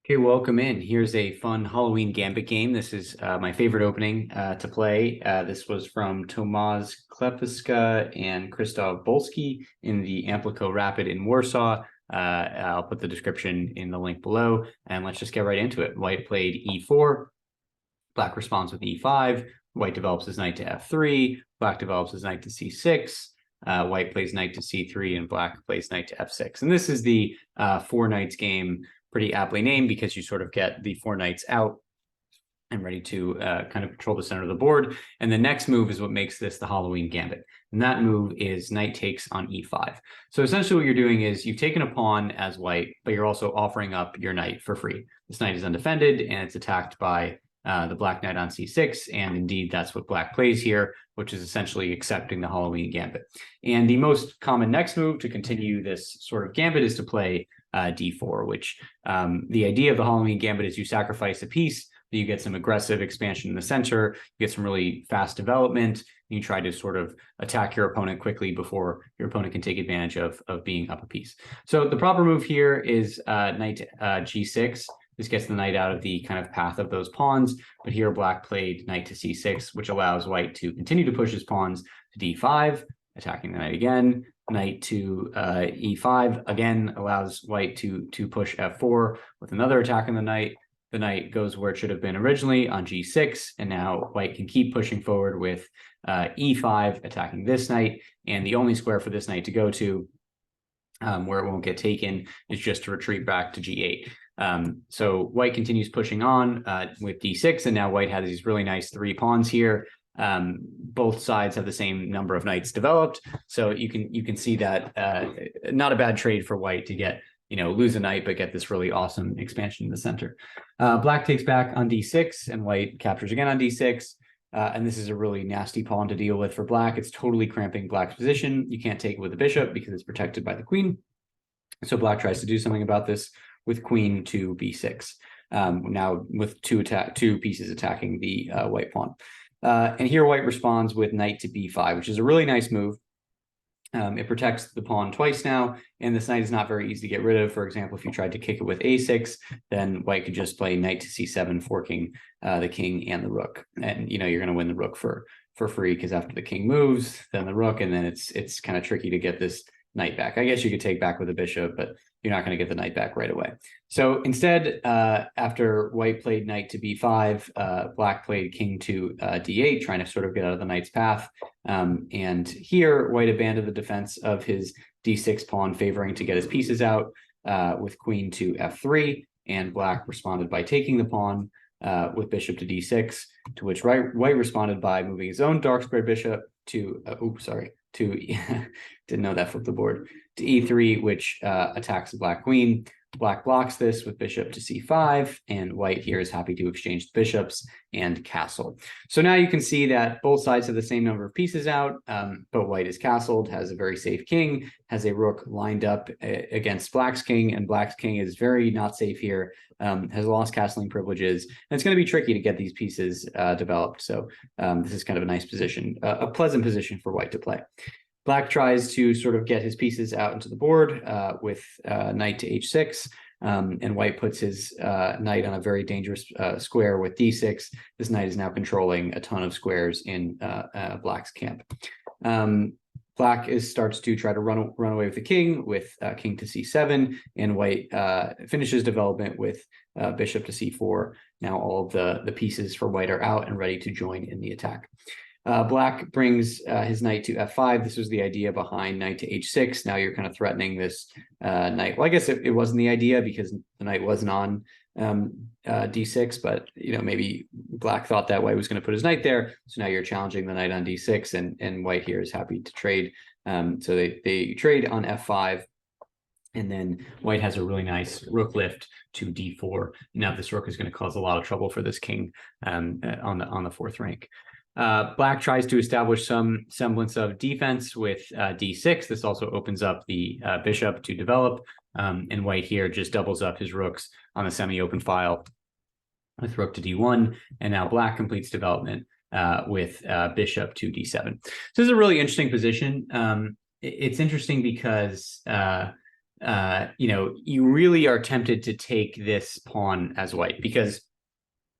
Okay, welcome in. Here's a fun Halloween Gambit game. This is my favorite opening to play. This was from Tomasz, Klepaczka, and Krzysztof Bulski in the Amplico Rapid in Warsaw. I'll put the description in the link below, and let's just get right into it. White played e4, black responds with e5, white develops his knight to f3, black develops his knight to c6, white plays knight to c3, and black plays knight to f6. And this is the four knights game, pretty aptly named because you sort of get the four knights out and ready to kind of control the center of the board. And the next move is what makes this the Halloween Gambit. And that move is knight takes on e5. So essentially what you're doing is you've taken a pawn as white, but you're also offering up your knight for free. This knight is undefended and it's attacked by the black knight on c6. And indeed, that's what black plays here, which is essentially accepting the Halloween Gambit. And the most common next move to continue this sort of gambit is to play d4, which the idea of the Halloween Gambit is you sacrifice a piece, you get some aggressive expansion in the center, you get some really fast development, you try to sort of attack your opponent quickly before your opponent can take advantage of being up a piece. So the proper move here is knight g6. This gets the knight out of the kind of path of those pawns, but here black played knight to c6, which allows white to continue to push his pawns to d5, attacking the knight again. Knight to e5 again allows white to push f4 with another attack on the knight. The knight goes where it should have been originally on g6, and now white can keep pushing forward with e5, attacking this knight. And the only square for this knight to go to, where it won't get taken, is just to retreat back to g8. So white continues pushing on with d6, and now white has these really nice three pawns here. Both sides have the same number of knights developed, so you can see that not a bad trade for white to get, lose a knight but get this really awesome expansion in the center. Black takes back on d6 and white captures again on d6, and this is a really nasty pawn to deal with for black. It's totally cramping black's position. You can't take it with the bishop because it's protected by the queen, so black tries to do something about this with queen to b6, now with two pieces attacking the white pawn. And here white responds with knight to b5, which is a really nice move. It protects the pawn twice now, and this knight is not very easy to get rid of. For example, if you tried to kick it with a6, then white could just play knight to c7, forking the king and the rook. And you're going to win the rook for free, because after the king moves, then the rook, and then it's kind of tricky to get this knight back. I guess you could take back with a bishop, but you're not going to get the knight back right away. So instead, after white played knight to b5, black played king to d8, trying to sort of get out of the knight's path. And here, white abandoned the defense of his d6 pawn, favoring to get his pieces out with queen to f3, and black responded by taking the pawn with bishop to d6, to which white responded by moving his own dark square bishop to, didn't know that flipped the board, to e3, which attacks the black queen. Black blocks this with bishop to c5, and white here is happy to exchange the bishops and castle. So now you can see that both sides have the same number of pieces out, but white is castled, has a very safe king, has a rook lined up against black's king, and black's king is very not safe here, has lost castling privileges, and it's going to be tricky to get these pieces developed. So this is kind of a nice position, a pleasant position for white to play. Black tries to sort of get his pieces out into the board with knight to h6, and white puts his knight on a very dangerous square with d6. This knight is now controlling a ton of squares in black's camp. Black starts to try to run away with the king with king to c7, and white finishes development with bishop to c4. Now all of the pieces for white are out and ready to join in the attack. Black brings his knight to f5. This was the idea behind knight to h6. Now you're kind of threatening this knight. Well, I guess it wasn't the idea because the knight wasn't on d6, but maybe black thought that white was going to put his knight there. So now you're challenging the knight on d6, and white here is happy to trade. So they trade on f5. And then white has a really nice rook lift to d4. Now this rook is going to cause a lot of trouble for this king on the fourth rank. Black tries to establish some semblance of defense with d6. This also opens up the bishop to develop, and white here just doubles up his rooks on the semi-open file with rook to d1, and now black completes development with bishop to d7. So this is a really interesting position. It's interesting because you really are tempted to take this pawn as white, because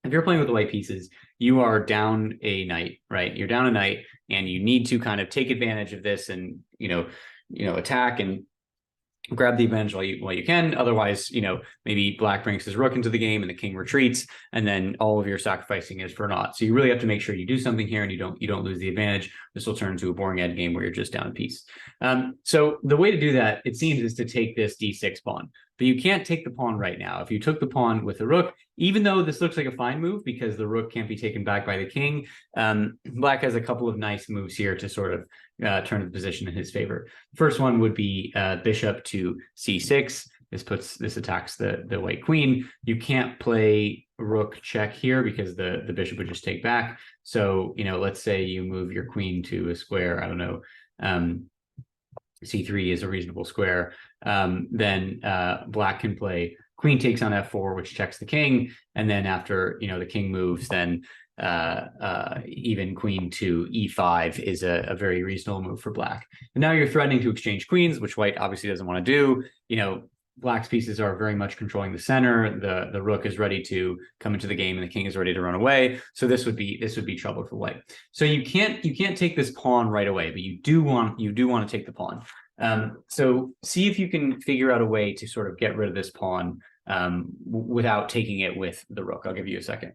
if you're playing with the white pieces, you are down a knight, right? You're down a knight, and you need to kind of take advantage of this and, attack and grab the advantage while you can. Otherwise, maybe black brings his rook into the game and the king retreats, and then all of your sacrificing is for naught. So you really have to make sure you do something here and you don't lose the advantage. This will turn into a boring end game where you're just down a piece. So the way to do that, it seems, is to take this d6 pawn. But you can't take the pawn right now. If you took the pawn with the rook, even though this looks like a fine move because the rook can't be taken back by the king, black has a couple of nice moves here to sort of turn the position in his favor. First one would be bishop to c6. This attacks the white queen. You can't play rook check here because the bishop would just take back. So, let's say you move your queen to a square. I don't know. C3 is a reasonable square. Then black can play queen takes on f4, which checks the king. And then after, the king moves, then even queen to e5 is a very reasonable move for black. And now you're threatening to exchange queens, which white obviously doesn't want to do. Black's pieces are very much controlling the center. The rook is ready to come into the game, and the king is ready to run away. So this would be trouble for white. So you can't take this pawn right away, but you do want to take the pawn. So see if you can figure out a way to sort of get rid of this pawn without taking it with the rook. I'll give you a second.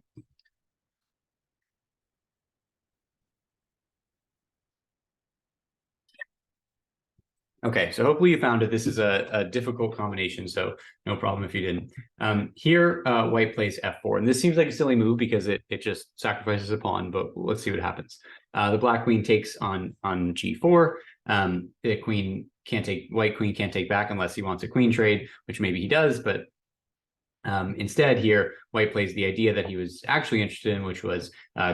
Okay, so hopefully you found it. This is a difficult combination, so no problem if you didn't. Here, white plays f4, and this seems like a silly move because it just sacrifices a pawn, but let's see what happens. The black queen takes on g4. The white queen can't take back unless he wants a queen trade, which maybe he does, but instead here, white plays the idea that he was actually interested in, which was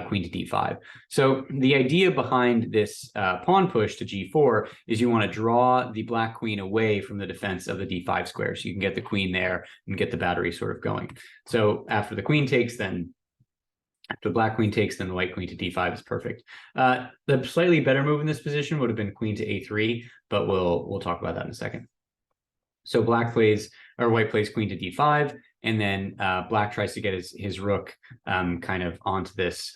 queen to d5. So the idea behind this pawn push to g4 is you want to draw the black queen away from the defense of the d5 square, so you can get the queen there and get the battery sort of going. So after the queen takes, then after the black queen takes, then the white queen to d5 is perfect. The slightly better move in this position would have been queen to a3, but we'll talk about that in a second. So white plays queen to d5, and then black tries to get his rook kind of onto this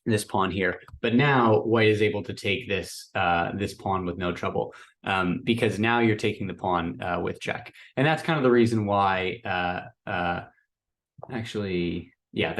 this pawn here. But now white is able to take this pawn with no trouble, because now you're taking the pawn with check, and that's kind of the reason why. Actually, yeah,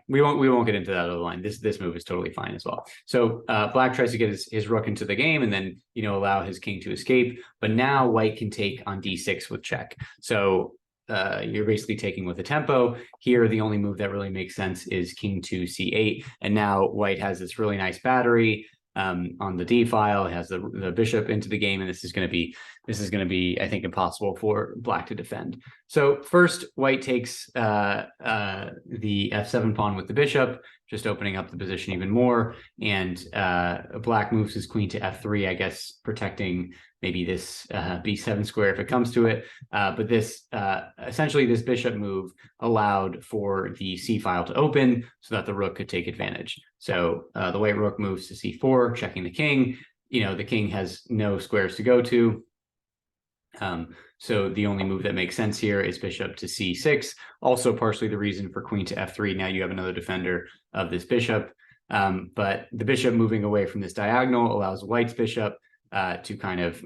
we won't get into that other line. This move is totally fine as well. So black tries to get his rook into the game and then allow his king to escape. But now white can take on d6 with check. So you're basically taking with a tempo. Here, the only move that really makes sense is king to c8, and now white has this really nice battery on the d file. It has the bishop into the game, and this is going to be I think impossible for black to defend. So first, white takes the f7 pawn with the bishop, just opening up the position even more, and black moves his queen to f3, I guess protecting maybe this b7 square if it comes to it. But this essentially this bishop move allowed for the c file to open so that the rook could take advantage. So the white rook moves to c4, checking the king. The king has no squares to go to. So the only move that makes sense here is bishop to c6. Also partially the reason for queen to f3. Now you have another defender of this bishop. But the bishop moving away from this diagonal allows white's bishop to kind of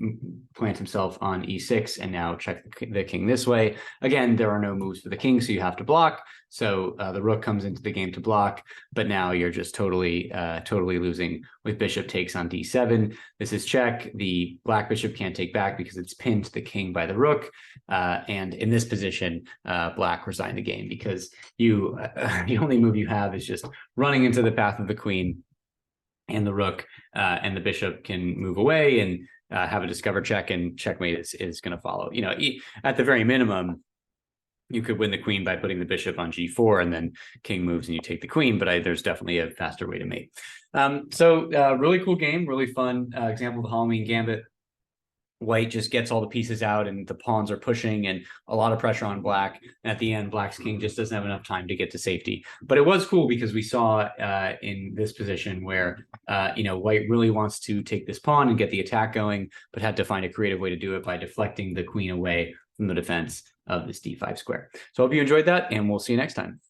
plant himself on e6 and now check the king this way. Again, there are no moves for the king, so you have to block. So the rook comes into the game to block, but now you're just totally losing with bishop takes on d7. This is check. The black bishop can't take back because it's pinned to the king by the rook. And in this position, black resigned the game because the only move you have is just running into the path of the queen and the rook, and the bishop can move away and have a discover check, and checkmate is going to follow. At the very minimum, you could win the queen by putting the bishop on g4, and then king moves and you take the queen, but there's definitely a faster way to mate. So really cool game, really fun example of the Halloween Gambit. white just gets all the pieces out and the pawns are pushing and a lot of pressure on black. And at the end, black's king just doesn't have enough time to get to safety. But it was cool because we saw in this position where, white really wants to take this pawn and get the attack going, but had to find a creative way to do it by deflecting the queen away from the defense of this d5 square. So I hope you enjoyed that, and we'll see you next time.